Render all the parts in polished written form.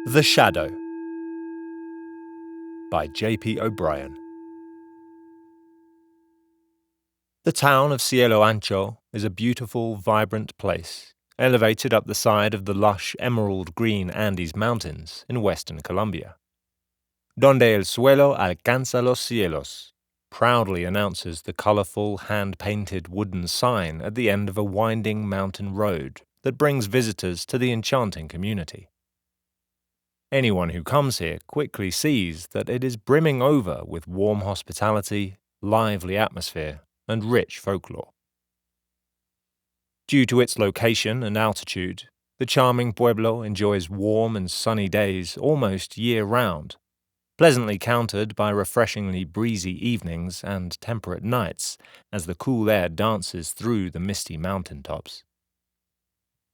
The Shadow by J.P. O'Brien. The town of Cieloancho is a beautiful, vibrant place, elevated up the side of the lush emerald-green Andes Mountains in western Colombia. Donde el suelo alcanza los cielos proudly announces the colorful, hand-painted wooden sign at the end of a winding mountain road that brings visitors to the enchanting community. Anyone who comes here quickly sees that it is brimming over with warm hospitality, lively atmosphere, and rich folklore. Due to its location and altitude, the charming pueblo enjoys warm and sunny days almost year-round, pleasantly countered by refreshingly breezy evenings and temperate nights as the cool air dances through the misty mountaintops.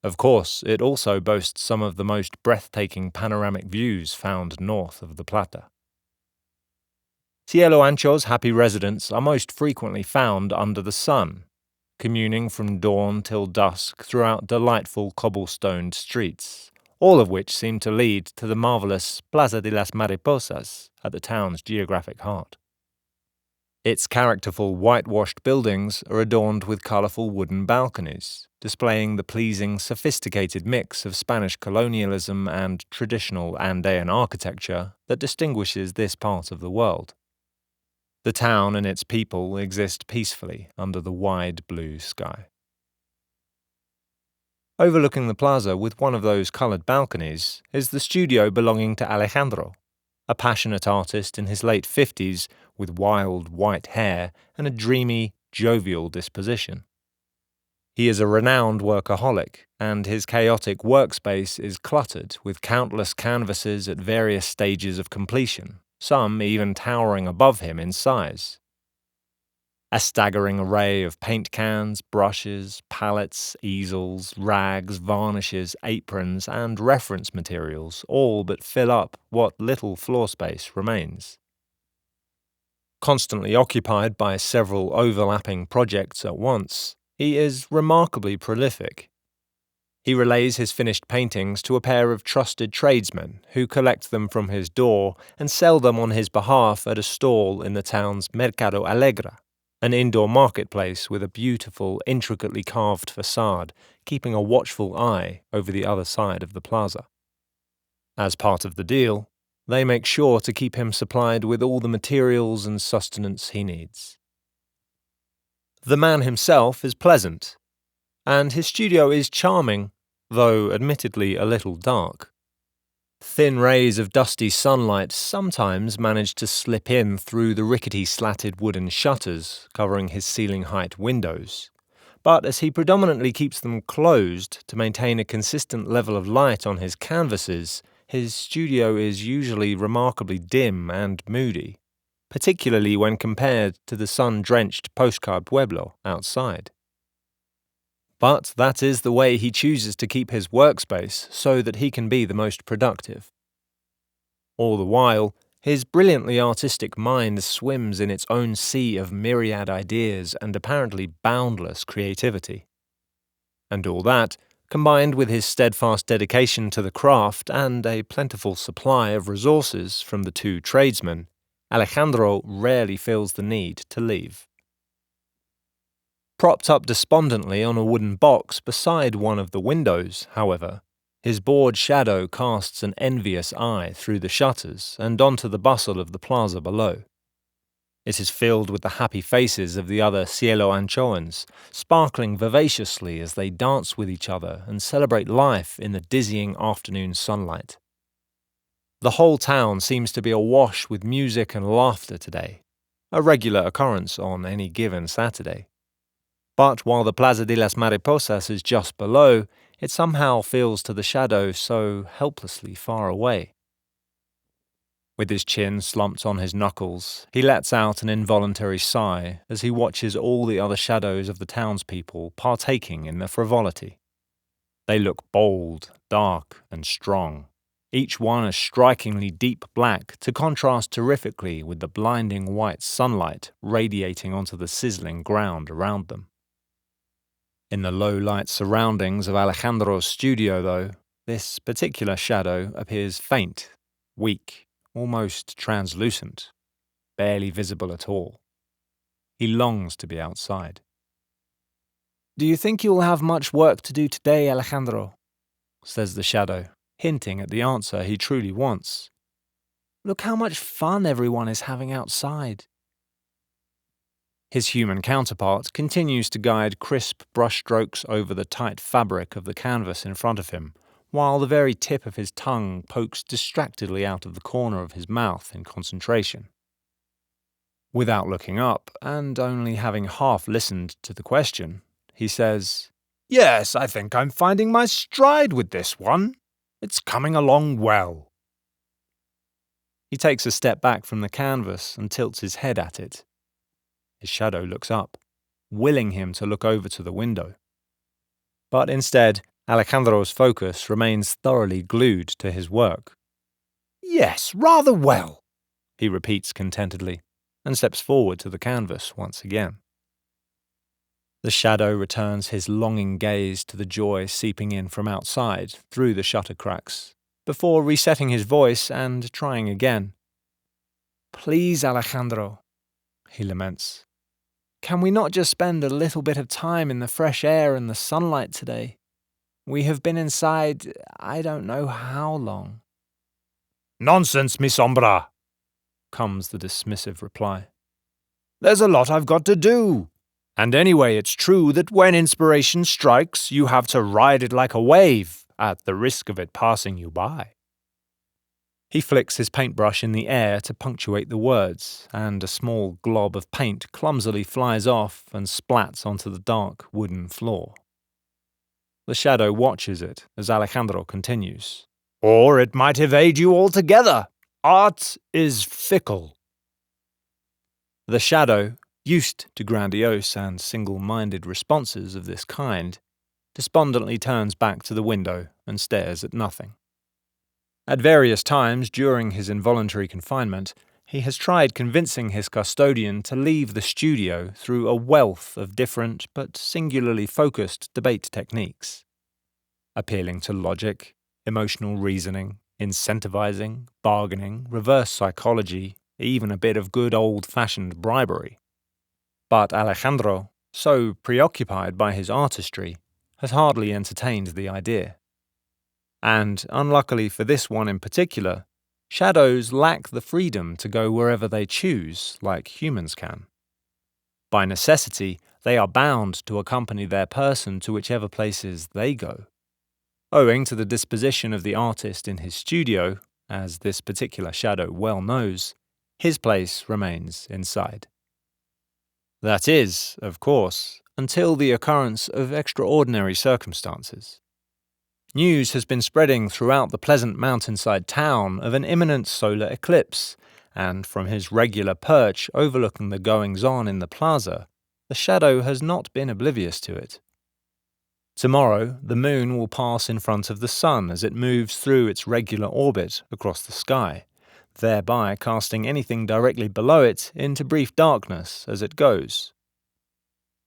Of course, it also boasts some of the most breathtaking panoramic views found north of the Plata. Cieloancho's happy residents are most frequently found under the sun, communing from dawn till dusk throughout delightful cobblestoned streets, all of which seem to lead to the marvelous Plaza de las Mariposas at the town's geographic heart. Its characterful whitewashed buildings are adorned with colorful wooden balconies, displaying the pleasing, sophisticated mix of Spanish colonialism and traditional Andean architecture that distinguishes this part of the world. The town and its people exist peacefully under the wide blue sky. Overlooking the plaza with one of those colored balconies is the studio belonging to Alejandro, a passionate artist in his late 50s with wild white hair and a dreamy, jovial disposition. He is a renowned workaholic, and his chaotic workspace is cluttered with countless canvases at various stages of completion, some even towering above him in size. A staggering array of paint cans, brushes, palettes, easels, rags, varnishes, aprons, and reference materials all but fill up what little floor space remains. Constantly occupied by several overlapping projects at once, he is remarkably prolific. He relays his finished paintings to a pair of trusted tradesmen who collect them from his door and sell them on his behalf at a stall in the town's Mercado Alegre, an indoor marketplace with a beautiful, intricately carved facade, keeping a watchful eye over the other side of the plaza. As part of the deal, they make sure to keep him supplied with all the materials and sustenance he needs. The man himself is pleasant, and his studio is charming, though admittedly a little dark. Thin rays of dusty sunlight sometimes manage to slip in through the rickety slatted wooden shutters covering his ceiling-height windows, but as he predominantly keeps them closed to maintain a consistent level of light on his canvases, his studio is usually remarkably dim and moody, particularly when compared to the sun-drenched postcard pueblo outside. But that is the way he chooses to keep his workspace so that he can be the most productive. All the while, his brilliantly artistic mind swims in its own sea of myriad ideas and apparently boundless creativity. And all that, combined with his steadfast dedication to the craft and a plentiful supply of resources from the two tradesmen, Alejandro rarely feels the need to leave. Propped up despondently on a wooden box beside one of the windows, however, his bored shadow casts an envious eye through the shutters and onto the bustle of the plaza below. It is filled with the happy faces of the other Cieloanchoans, sparkling vivaciously as they dance with each other and celebrate life in the dizzying afternoon sunlight. The whole town seems to be awash with music and laughter today, a regular occurrence on any given Saturday. But while the Plaza de las Mariposas is just below, it somehow feels to the shadow so helplessly far away. With his chin slumped on his knuckles, he lets out an involuntary sigh as he watches all the other shadows of the townspeople partaking in the frivolity. They look bold, dark, and strong, each one a strikingly deep black to contrast terrifically with the blinding white sunlight radiating onto the sizzling ground around them. In the low-light surroundings of Alejandro's studio, though, This particular shadow appears faint, weak, almost translucent, barely visible at all. He longs to be outside. "Do you think you'll have much work to do today, Alejandro?" says the shadow, hinting at the answer he truly wants. "Look how much fun everyone is having outside." His human counterpart continues to guide crisp brushstrokes over the tight fabric of the canvas in front of him, while the very tip of his tongue pokes distractedly out of the corner of his mouth in concentration. Without looking up, and only having half listened to the question, he says, "Yes, I think I'm finding my stride with this one. It's coming along well." He takes a step back from the canvas and tilts his head at it. His shadow looks up, willing him to look over to the window. But instead, Alejandro's focus remains thoroughly glued to his work. "Yes, rather well," he repeats contentedly, and steps forward to the canvas once again. The shadow returns his longing gaze to the joy seeping in from outside through the shutter cracks, before resetting his voice and trying again. "Please, Alejandro," he laments. "Can we not just spend a little bit of time in the fresh air and the sunlight today? We have been inside I don't know how long." "Nonsense, mi sombra," comes the dismissive reply. "There's a lot I've got to do. And anyway, it's true that when inspiration strikes, you have to ride it like a wave, at the risk of it passing you by." He flicks his paintbrush in the air to punctuate the words, and a small glob of paint clumsily flies off and splats onto the dark wooden floor. The shadow watches it as Alejandro continues. "Or it might evade you altogether. Art is fickle." The shadow, used to grandiose and single-minded responses of this kind, despondently turns back to the window and stares at nothing. At various times during his involuntary confinement, he has tried convincing his custodian to leave the studio through a wealth of different but singularly focused debate techniques. Appealing to logic, emotional reasoning, incentivizing, bargaining, reverse psychology, even a bit of good old-fashioned bribery. But Alejandro, so preoccupied by his artistry, has hardly entertained the idea. And, unluckily for this one in particular, shadows lack the freedom to go wherever they choose, like humans can. By necessity, they are bound to accompany their person to whichever places they go. Owing to the disposition of the artist in his studio, as this particular shadow well knows, his place remains inside. That is, of course, until the occurrence of extraordinary circumstances. News has been spreading throughout the pleasant mountainside town of an imminent solar eclipse, and from his regular perch overlooking the goings-on in the Plaza, the shadow has not been oblivious to it. Tomorrow, the moon will pass in front of the sun as it moves through its regular orbit across the sky, thereby casting anything directly below it into brief darkness as it goes.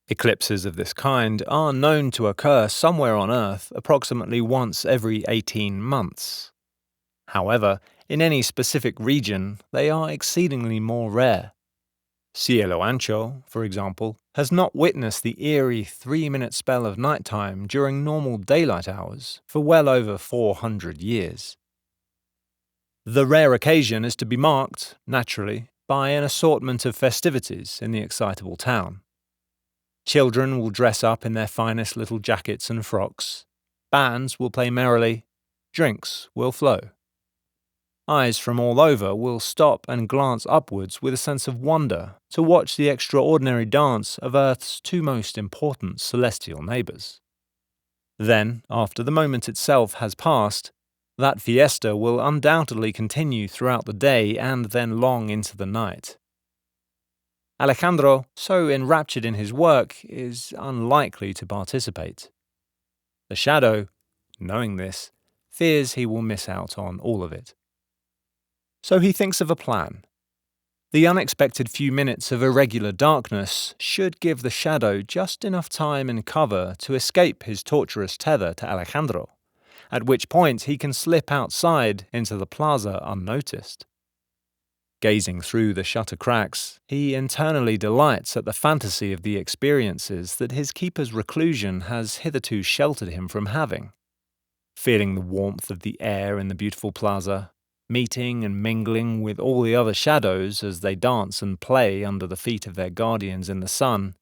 Eclipses of this kind are known to occur somewhere on Earth approximately once every 18 months. However, in any specific region, they are exceedingly more rare. Cieloancho, for example, has not witnessed the eerie 3-minute spell of nighttime during normal daylight hours for well over 400 years. The rare occasion is to be marked, naturally, by an assortment of festivities in the excitable town. Children will dress up in their finest little jackets and frocks. Bands will play merrily. Drinks will flow. Eyes from all over will stop and glance upwards with a sense of wonder to watch the extraordinary dance of Earth's two most important celestial neighbours. Then, after the moment itself has passed, that fiesta will undoubtedly continue throughout the day and then long into the night. Alejandro, so enraptured in his work, is unlikely to participate. The shadow, knowing this, fears he will miss out on all of it. So he thinks of a plan. The unexpected few minutes of irregular darkness should give the shadow just enough time and cover to escape his torturous tether to Alejandro, at which point he can slip outside into the plaza unnoticed. Gazing through the shutter cracks, he internally delights at the fantasy of the experiences that his keeper's reclusion has hitherto sheltered him from having. Feeling the warmth of the air in the beautiful plaza, meeting and mingling with all the other shadows as they dance and play under the feet of their guardians in the sun,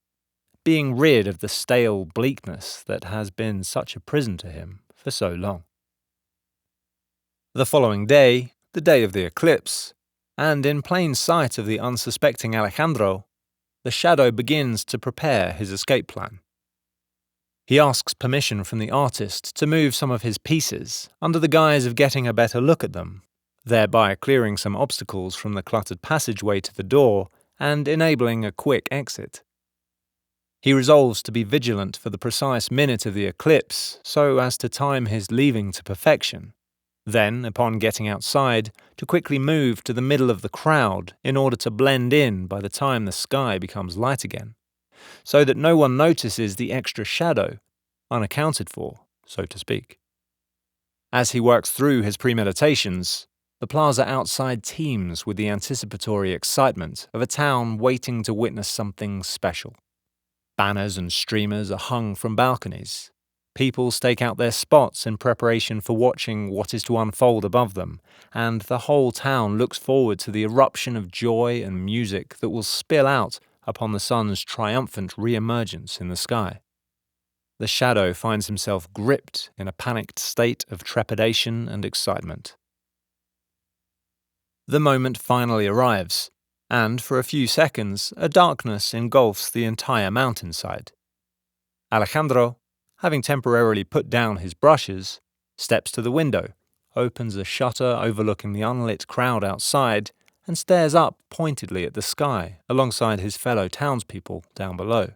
being rid of the stale bleakness that has been such a prison to him for so long. The following day, the day of the eclipse, and in plain sight of the unsuspecting Alejandro, the shadow begins to prepare his escape plan. He asks permission from the artist to move some of his pieces under the guise of getting a better look at them, thereby clearing some obstacles from the cluttered passageway to the door and enabling a quick exit. He resolves to be vigilant for the precise minute of the eclipse so as to time his leaving to perfection. Then, upon getting outside, to quickly move to the middle of the crowd in order to blend in by the time the sky becomes light again, so that no one notices the extra shadow, unaccounted for, so to speak. As he works through his premeditations, the plaza outside teems with the anticipatory excitement of a town waiting to witness something special. Banners and streamers are hung from balconies. People stake out their spots in preparation for watching what is to unfold above them, and the whole town looks forward to the eruption of joy and music that will spill out upon the sun's triumphant re-emergence in the sky. The shadow finds himself gripped in a panicked state of trepidation and excitement. The moment finally arrives, and for a few seconds a darkness engulfs the entire mountainside. Alejandro, having temporarily put down his brushes, steps to the window, opens a shutter overlooking the unlit crowd outside, and stares up pointedly at the sky alongside his fellow townspeople down below.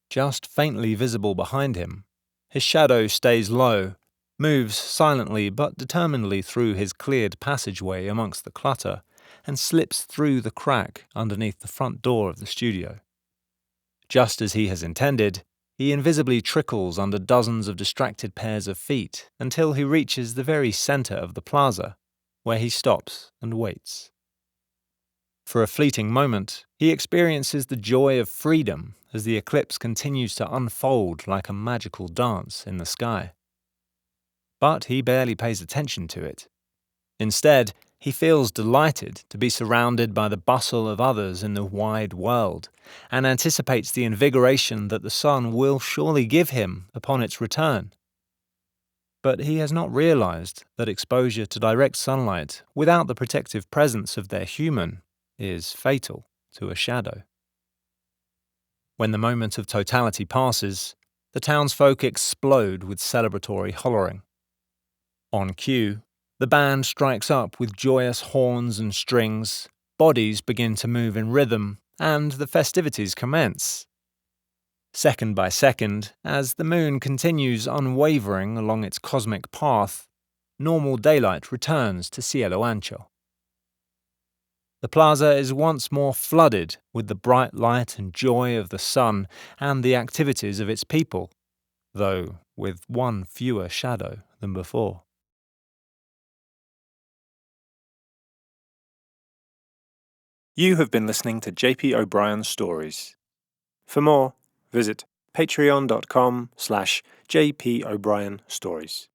Just faintly visible behind him, his shadow stays low, moves silently but determinedly through his cleared passageway amongst the clutter, and slips through the crack underneath the front door of the studio. Just as he has intended, he invisibly trickles under dozens of distracted pairs of feet until he reaches the very center of the plaza, where he stops and waits. For a fleeting moment, he experiences the joy of freedom as the eclipse continues to unfold like a magical dance in the sky. But he barely pays attention to it. Instead, he feels delighted to be surrounded by the bustle of others in the wide world, and anticipates the invigoration that the sun will surely give him upon its return. But he has not realized that exposure to direct sunlight without the protective presence of their human is fatal to a shadow. When the moment of totality passes, the townsfolk explode with celebratory hollering. On cue, the band strikes up with joyous horns and strings, bodies begin to move in rhythm, and the festivities commence. Second by second, as the moon continues unwavering along its cosmic path, normal daylight returns to Cieloancho. The plaza is once more flooded with the bright light and joy of the sun and the activities of its people, though with one fewer shadow than before. You have been listening to JP O'Brien's Stories. For more, visit patreon.com/JP O'Brien Stories.